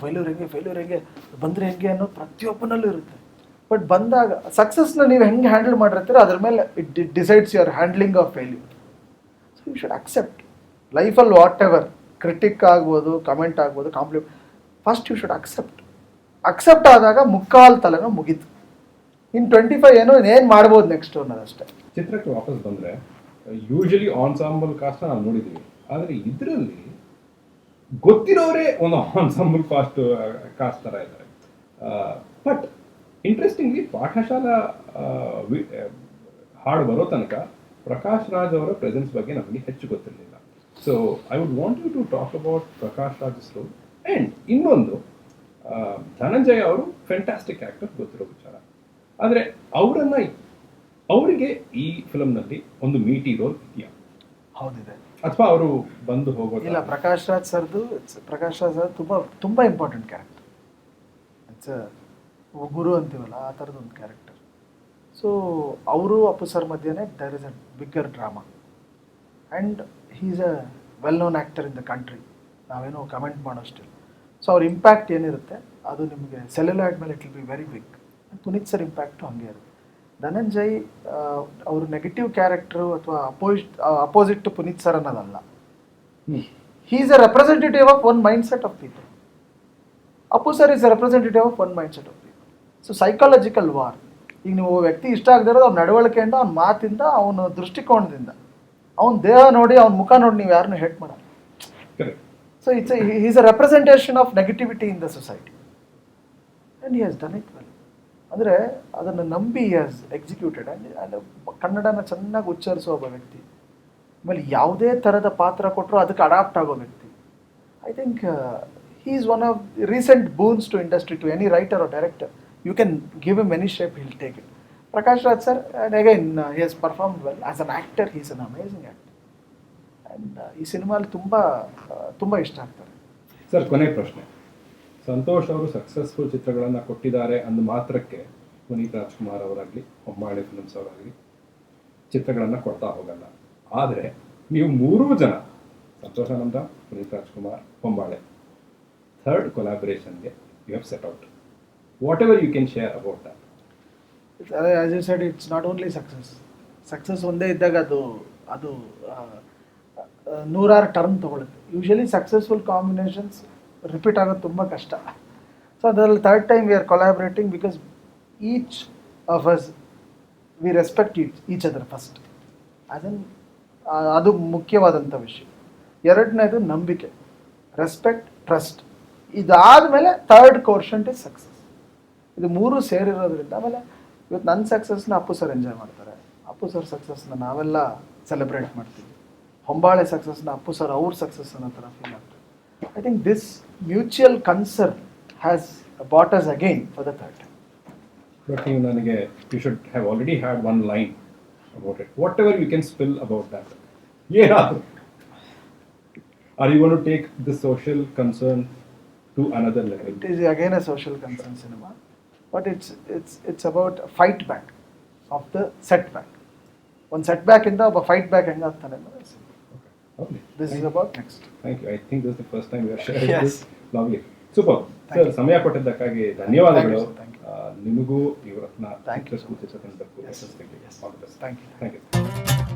failure ಹೆಂಗೆ ಬಂದರೆ ಹೆಂಗೆ ಅನ್ನೋದು ಪ್ರತಿಯೊಬ್ಬನಲ್ಲೂ ಇರುತ್ತೆ. ಬಟ್ ಬಂದಾಗ ಸಕ್ಸಸ್ನ ನೀವು ಹೆಂಗೆ ಹ್ಯಾಂಡಲ್ ಮಾಡಿರ್ತೀರೋ ಅದ್ರ ಮೇಲೆ it decides your handling of failure. So you should accept ಲೈಫಲ್ಲಿ ವಾಟ್ ಎವರ್ ಕ್ರಿಟಿಕ್ ಆಗ್ಬೋದು, ಕಮೆಂಟ್ ಆಗ್ಬೋದು, ಫಸ್ಟ್ ಯು ಶುಡ್ ಅಕ್ಸೆಪ್ಟ್ ಆದಾಗ ಮುಕ್ಕಾಲು ತಲೆನೋ ಮುಗೀತು. ಇನ್ 25 ಏನು ಮಾಡ್ಬೋದು ನೆಕ್ಸ್ಟ್ ಅನ್ನೋದಷ್ಟೇ. ಚಿತ್ರಕ್ಕೆ ವಾಪಸ್ ಬಂದರೆ ಯೂಶಲಿ ಆನ್ಸಾಂಬಲ್ ಕಾಸ್ಟ್ ನಾವು ನೋಡಿದ್ದೀವಿ, ಆದರೆ ಇದರಲ್ಲಿ ಗೊತ್ತಿರೋರೇ ಒಂದು ಆನ್ಸಾಂಬಲ್ ಕಾಸ್ಟ್ ಥರ ಇದ್ದಾರೆ. ಬಟ್ ಇಂಟ್ರೆಸ್ಟಿಂಗ್ಲಿ ಪಾಠಶಾಲಾ ಹಾಡು ಬರೋ ತನಕ ಪ್ರಕಾಶ್ ರಾಜ್ ಅವರ ಪ್ರೆಸೆನ್ಸ್ ಬಗ್ಗೆ ನಮಗೆ ಹೆಚ್ಚು ಗೊತ್ತಿರಲಿಲ್ಲ. So I would want you to talk about Prakash Raj role. And ಇನ್ನೊಂದು, ಧನಂಜಯ ಅವರು ಫ್ಯಾಂಟಾಸ್ಟಿಕ್ ಆ್ಯಕ್ಟರ್, ಗೊತ್ತಿರೋ ವಿಚಾರ. ಆದರೆ ಅವರಿಗೆ ಈ ಫಿಲಮ್ನಲ್ಲಿ ಒಂದು ಮೀಟಿ ರೋಲ್ ಇದೆಯಾ? ಹೌದಿದೆ. ಅಥವಾ ಅವರು ಬಂದು ಹೋಗೋದು? ಇಲ್ಲ, ಪ್ರಕಾಶ್ ರಾಜ್ ಸರ್ ತುಂಬ ಇಂಪಾರ್ಟೆಂಟ್ ಕ್ಯಾರೆಕ್ಟರ್. ಇಟ್ಸ್ ಗುರು ಅಂತೀವಲ್ಲ, ಆ ಥರದ್ದು ಒಂದು ಕ್ಯಾರೆಕ್ಟರ್. ಸೊ ಅವರು ಅಪ್ಪು ಸರ್ ಮಧ್ಯೆ there is a bigger drama and he is a well known actor in the country. ನಾವೇನೋ ಕಮೆಂಟ್ ಮಾಡೋಷ್ಟಿಲ್ಲ. ಸೊ ಅವ್ರ ಇಂಪ್ಯಾಕ್ಟ್ ಏನಿರುತ್ತೆ ಅದು ನಿಮಗೆ ಸೆಲ್ಯುಲಾಯ್ಡ್ ಮೇಲೆ it will be very big. Puneeth sir impact ಹಂಗೆ ಇರುತ್ತೆ. ಧನಂಜಯ್ ಅವರು ನೆಗೆಟಿವ್ ಕ್ಯಾರೆಕ್ಟರು ಅಥವಾ ಅಪೋಸಿಟ್ ಟು ಪುನೀತ್ ಸರ್ ಅನ್ನೋದಲ್ಲ. He is a representative of one mind set of people. Appu sir is a representative of one mind set of people. So psychological war. ಈಗ ನೀವು ವ್ಯಕ್ತಿ ಇಷ್ಟ ಆಗದಿರೋದು ಅವ್ನ ನಡವಳಿಕೆಯಿಂದ, ಅವ್ನ ಮಾತಿಂದ, ಅವನ ದೃಷ್ಟಿಕೋನದಿಂದ, ಅವ್ನ ದೇಹ ನೋಡಿ, ಅವ್ನ ಮುಖ ನೋಡಿ ನೀವು ಯಾರನ್ನೂ ಹೇಟ್ ಮಾಡಲ್ಲ. So is a representation of negativity in the society and he has done it well. ಅಂದರೆ ಅದನ್ನು ನಂಬಿ ಹಿ ಹ್ಯಾಸ್ ಎಕ್ಸಿಕ್ಯೂಟೆಡ್. ಆ್ಯಂಡ್ ಕನ್ನಡನ ಚೆನ್ನಾಗಿ ಉಚ್ಚರಿಸೋ ಒಬ್ಬ ವ್ಯಕ್ತಿ. ಆಮೇಲೆ ಯಾವುದೇ ಥರದ ಪಾತ್ರ ಕೊಟ್ಟರು ಅದಕ್ಕೆ ಅಡಾಪ್ಟ್ ಆಗೋ ವ್ಯಕ್ತಿ. I think he is one of the recent boons to industry, to any writer or director. You can give him any shape, he'll take it. Prakash Raj sir, and again he has performed well as an actor. He is an amazing actor, and ಈ ಸಿನಿಮಾಲಿ ತುಂಬ ಇಷ್ಟ ಆಗ್ತಾರೆ. ಸರ್, ಕೊನೆ ಪ್ರಶ್ನೆ. ಸಂತೋಷ್ ಅವರು ಸಕ್ಸಸ್ಫುಲ್ ಚಿತ್ರಗಳನ್ನು ಕೊಟ್ಟಿದ್ದಾರೆ ಅಂದ ಮಾತ್ರಕ್ಕೆ ಪುನೀತ್ ರಾಜ್ಕುಮಾರ್ ಅವರಾಗಲಿ, ಹೊಂಬಾಳೆ ಫಿಲ್ಮ್ಸ್ ಅವರಾಗಲಿ ಚಿತ್ರಗಳನ್ನು ಕೊಡ್ತಾ ಹೋಗಲ್ಲ. ಆದರೆ ನೀವು 3 ಜನ, ಸಂತೋಷಾನಂದ, ಪುನೀತ್ ರಾಜ್ಕುಮಾರ್, ಹೊಂಬಾಳೆ, ಥರ್ಡ್ ಕೊಲಾಬರೇಷನ್ಗೆ you have set out. Whatever you can share about that? As you said, it's not only success ಒಂದೇ ಇದ್ದಾಗ ಅದು 100 ಟರ್ನ್ ತೊಗೊಳುತ್ತೆ. ಯೂಶಲಿ ಸಕ್ಸಸ್ಫುಲ್ ಕಾಂಬಿನೇಷನ್ಸ್ ರಿಪೀಟ್ ಆಗೋದು ತುಂಬ ಕಷ್ಟ. ಸೊ ಅದರಲ್ಲಿ third time we are collaborating because each of us we respect each other first. ಅದು ಮುಖ್ಯವಾದಂಥ ವಿಷಯ. ಎರಡನೇದು ನಂಬಿಕೆ, ರೆಸ್ಪೆಕ್ಟ್, ಟ್ರಸ್ಟ್. ಇದಾದಮೇಲೆ ಥರ್ಡ್ ಕೋರ್ಷಂಟ್ ಇಸ್ ಸಕ್ಸಸ್. ಇದು 3 ಸೇರಿರೋದ್ರಿಂದ ಆಮೇಲೆ ಇವತ್ತು ನನ್ನ ಸಕ್ಸಸ್ನ ಅಪ್ಪು ಸರ್ ಎಂಜಾಯ್ ಮಾಡ್ತಾರೆ, ಅಪ್ಪು ಸರ್ ಸಕ್ಸಸ್ನ ನಾವೆಲ್ಲ ಸೆಲೆಬ್ರೇಟ್ ಮಾಡ್ತೀವಿ, ಹೊಂಬಾಳೆ ಸಕ್ಸಸ್ನ ಅಪ್ಪು ಸರ್ ಅವ್ರ ಸಕ್ಸಸ್ ಅನ್ನೋ ಥರ ಫೀಲ್ ಆಗ್ತದೆ. I think this mutual concern has bought us again for the third time. But ನೀವು ನನಗೆ you should have already had one line about it. Whatever you can spill about that. ಏನಾದರೂ are you gonna take this social concern to another level? It is again a social concern cinema, but it's about a fight back of the setback. One setback in the fight back ಹೆಂಗೆ ಆಗ್ತಾನೆ ಅನ್ನೋದು. Okay. This is about next. Thank you. I think this is the first time we are sharing Yes. this. Lovely. Super. Sir, ಸಮಯ ಕೊಟ್ಟಿದ್ದಕ್ಕಾಗಿ ಧನ್ಯವಾದಗಳು. ನಿಮಗೂ ಯುವರತ್ನ ಚಿತ್ರಕೂಟ ಚಿತ್ರತಂಡಕ್ಕೂ ಯಶಸ್ಸಿಗೆ. Yes. All the best. Thank you. Thank you.